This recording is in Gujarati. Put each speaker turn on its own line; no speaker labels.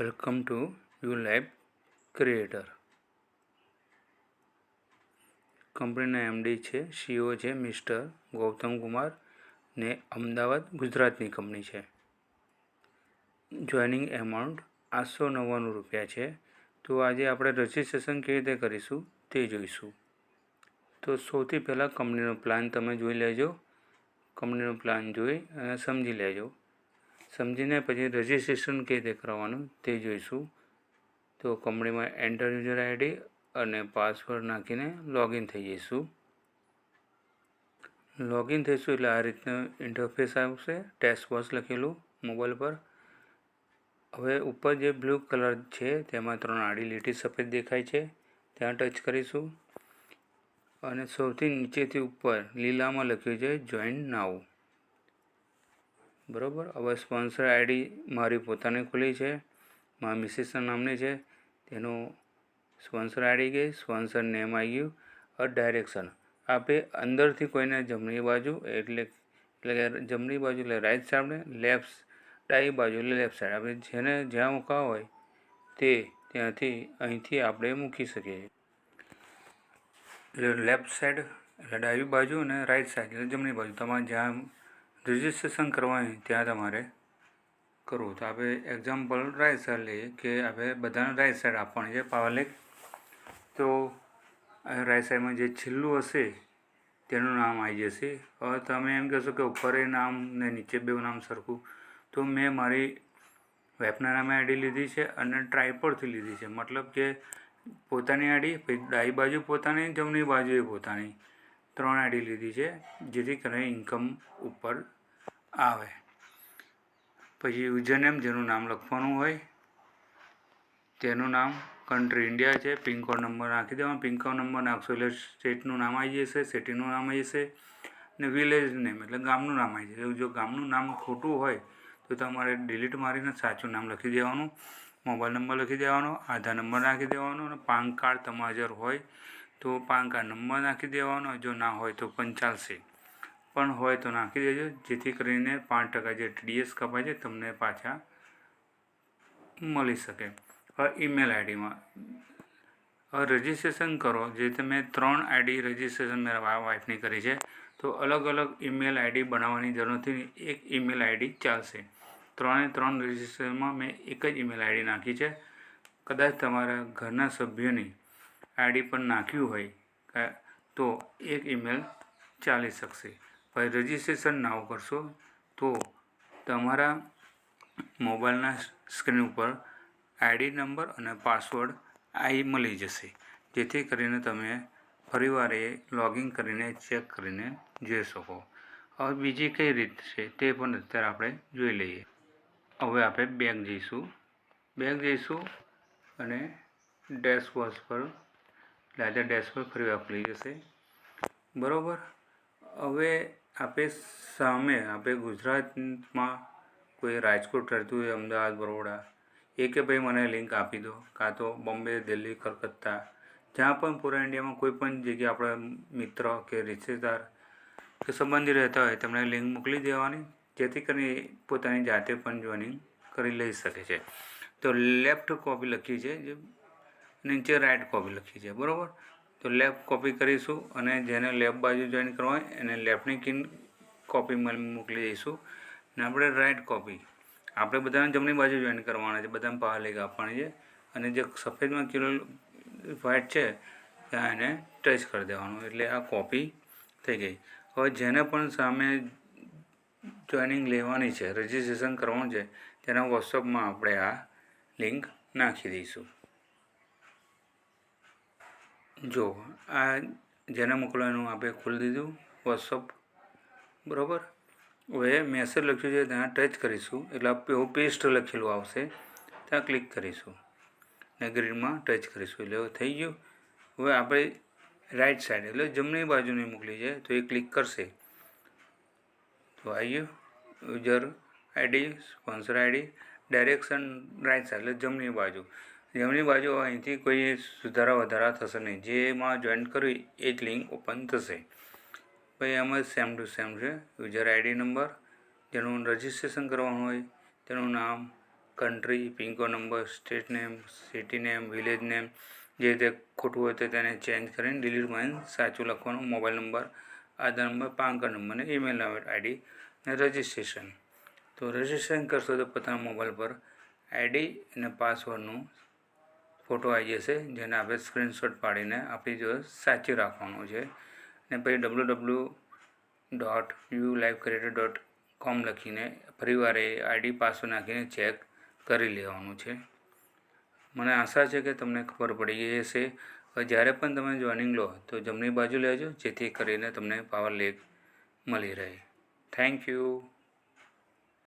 Welcome to you life creator. કંપનીના એમડી છે, સીઓ છે મિસ્ટર ગૌતમ કુમાર ને અમદાવાદ ગુજરાતની કંપની છે. જોઈનિંગ એમાઉન્ટ 899 રૂપિયા છે. તો આજે આપણે રજિસ્ટ્રેશન કેવી રીતે કરીશું તે જોઈશું. તો સૌથી પહેલાં કંપનીનો પ્લાન તમે જોઈ લેજો. કંપનીનો પ્લાન જોઈ અને સમજી લેજો. સમજીને પછી રજિસ્ટ્રેશન કેવી રીતે કરવાનું તે જોઈશું. તો કંપનીમાં એન્ટર યુઝર આઈડી અને પાસવર્ડ નાખીને લોગિન થઈ જઈશું. લોગિન થઈશું એટલે આ રીતનું ઇન્ટરફેસ આવશે, ટેસ્ટ બોક્સ લખેલું મોબાઈલ પર. હવે ઉપર જે બ્લુ કલર છે તેમાં 3 આડી લીટી સફેદ દેખાય છે, ત્યાં ટચ કરીશું. અને સૌથી નીચેથી ઉપર લીલામાં લખ્યું છે જોઈન નાઉ. બરાબર. હવે સ્પોન્સર આઈડી મારી પોતાની ખુલી છે, મારા મિસિસના નામની છે. તેનું સ્પોન્સર આઈડી ગઈ, સ્પોન્સર નેમ આવી ગયું. ડાયરેક્શન આપણે અંદરથી કોઈને જમણી બાજુ એટલે કે જમણી બાજુ એટલે રાઈટ સાઈડને, ડાબી બાજુ એટલે લેફ્ટ સાઈડ. આપણે જેને જ્યાં મૂકવા હોય તે ત્યાંથી અહીંથી આપણે મૂકી શકીએ. એટલે લેફ્ટ સાઈડ એટલે ડાબી બાજુ અને રાઈટ સાઈડ એટલે જમણી બાજુ. તમારે જ્યાં રજિસ્ટ્રેશન કરવા હોય ત્યાં તમારે કરવું. તો આપણે એક્ઝામ્પલ રાઈટ સાઈડ લઈએ કે આપણે બધાને રાઈટ સાઈડ આપવાની છે પાવર લેક. તો રાઈટ સાઈડમાં જે છેલ્લું હશે તેનું નામ આવી જશે. હવે તમે એમ કહેશો કે ઉપર નામ ને નીચે બે નામ સરખું. તો મેં મારી વેબના નામે આઈડી લીધી છે અને ટ્રાયપોડથી લીધી છે. મતલબ કે પોતાની આઈડી, પછી ડાબી બાજુ પોતાની, જમણી બાજુએ પોતાની 3 આઈડી લીધી છે, જેથી કરીને ઇન્કમ ઉપર આવે. પછી યુઝરનેમ જેનું નામ લખવાનું હોય તેનું નામ, કન્ટ્રી ઇન્ડિયા છે, પિનકોડ નંબર નાખી દેવાનો. પિનકોડ નંબર નાખશો એટલે સ્ટેટનું નામ આવી જશે, સિટીનું નામ આવી જશે અને વિલેજ નેમ એટલે ગામનું નામ આવી જશે. જો ગામનું નામ ખોટું હોય તો તમારે ડિલીટ મારીને સાચું નામ લખી દેવાનું, મોબાઈલ નંબર લખી દેવાનો, આધાર નંબર નાખી દેવાનો અને પાન કાર્ડ તમારા જોડે હોય તો પાન કાર્ડ નંબર નાખી દેવાનો. જો ના હોય તો પણ ચાલશે, પણ હોય તો નાખી દેજો, જેથી કરીને 5% જે ટીડીએસ કપાય છે તમને પાછા મળી શકે. હવે ઈમેલ આઈડીમાં હવે રજિસ્ટ્રેશન કરો. જે તમે 3 આઈડી રજિસ્ટ્રેશન મેં વાઈફની કરી છે, તો અલગ અલગ ઈમેલ આઈડી બનાવવાની જરૂર નથી, એક ઈમેલ આઈડી ચાલશે. 3 રજિસ્ટ્રેશનમાં મેં એક જ ઈમેલ આઈડી નાખી છે. કદાચ તમારા ઘરના સભ્યોની આઈડી પણ નાખ્યું હોય તો એક ઈમેલ ચાલી શકશે. પછી રજિસ્ટ્રેશન નાવ કરશો તો તમારા મોબાઈલના સ્ક્રીન ઉપર આઈડી નંબર અને પાસવર્ડ મળી જશે, જેથી કરીને તમે ફરીવાર એ લોગિન કરીને ચેક કરીને જોઈ શકો. હવે બીજી કઈ રીત છે તે પણ અત્યારે આપણે જોઈ લઈએ. હવે આપણે બેક જઈશું અને ડેશબોર્ડ પર લાઈટર ડેશબોર્ડ ફરીવાર ખુલી જશે. બરાબર. હવે આપણે ગુજરાતમાં કોઈ રાજકોટ રહેતું હોય, અમદાવાદ, બરોડા, એ કે ભાઈ મને લિંક આપી દો, કાં તો બોમ્બે, દિલ્હી, કલકત્તા, જ્યાં પણ પૂરા ઇન્ડિયામાં કોઈ પણ જગ્યાએ આપણા મિત્ર કે રિશ્તેદાર કે સંબંધી રહેતા હોય તેમને લિંક મોકલી દેવાની, જેથી કરીને પોતાની જાતે પણ જોઈનિંગ કરી લઈ શકે છે. તો લેફ્ટ કોપી લખી છે, જે નીચે રાઈટ કોપી લખી છે. બરાબર. તો લેફ્ટ કોપી કરીશું અને જેને લેફ્ટ બાજુ જોઈન કરવા હોય એને લેફ્ટની કોપી મોકલી દઈશું. અને આપણે રાઈટ કોપી આપણે બધાને જમણી બાજુ જોઈન કરવાના છે, બધાને પાવર લેક આપવાની છે. અને જે સફેદમાં વ્હાઇટ છે ત્યાં એને ટચ કરી દેવાનું, એટલે આ કોપી થઈ ગઈ. હવે જેને પણ સામે જોઈનિંગ લેવાની છે, રજિસ્ટ્રેશન કરવાનું છે, તેના વોટ્સઅપમાં આપણે આ લિંક નાખી દઈશું. જો આ જેને મોકલવાનું આપણે ખોલી દીધું વોટ્સઅપ. બરાબર. હવે મેસેજ લખ્યું છે ત્યાં ટચ કરીશું એટલે એવું પેસ્ટ લખેલું આવશે, ત્યાં ક્લિક કરીશું ને ગ્રીનમાં ટચ કરીશું એટલે થઈ ગયું. હવે આપણે રાઈટ સાઈડ એટલે જમણી બાજુની મોકલી છે તો એ ક્લિક કરશે તો આવી ગયું. User ID, sponsor ID, direction right side એટલે જમણી બાજુ અહીંથી કોઈ સુધારા વધારા થશે નહીં. જેમાં જોઈન કરવી એ જ લિંક ઓપન થશે. પછી એમાં સેમ ટુ સેમ છે. યુઝર આઈડી નંબર, જેનું રજિસ્ટ્રેશન કરવાનું હોય તેનું નામ, country, pincode number, state name, city name, village name, જે રીતે ખોટું હોય તો તેને ચેન્જ કરીને ડિલીટ કરીને સાચું લખવાનું. મોબાઈલ નંબર, આધાર નંબર, પાન કાર્ડ નંબર અને ઈમેલ આઈડી અને રજિસ્ટ્રેશન. તો રજિસ્ટ્રેશન કરશો તો પોતાના મોબાઈલ પર આઈડી અને પાસવર્ડનું ફોટો આવી જશે, જેને આપણે સ્ક્રીનશોટ પાડીને આપણી જોડે સાચી રાખવાનું છે. ને પછી www.ulivecreator.com લખીને ફરીવાર એ આઈડી પાસવર્ડ નાખીને ચેક કરી લેવાનું છે. મને આશા છે કે તમને ખબર પડી ગઈ હશે. હવે જ્યારે પણ તમે જોઈનિંગ લો તો જમણી બાજુ લેજો, જેથી કરીને તમને પાવર લીક મળી રહે. Thank you.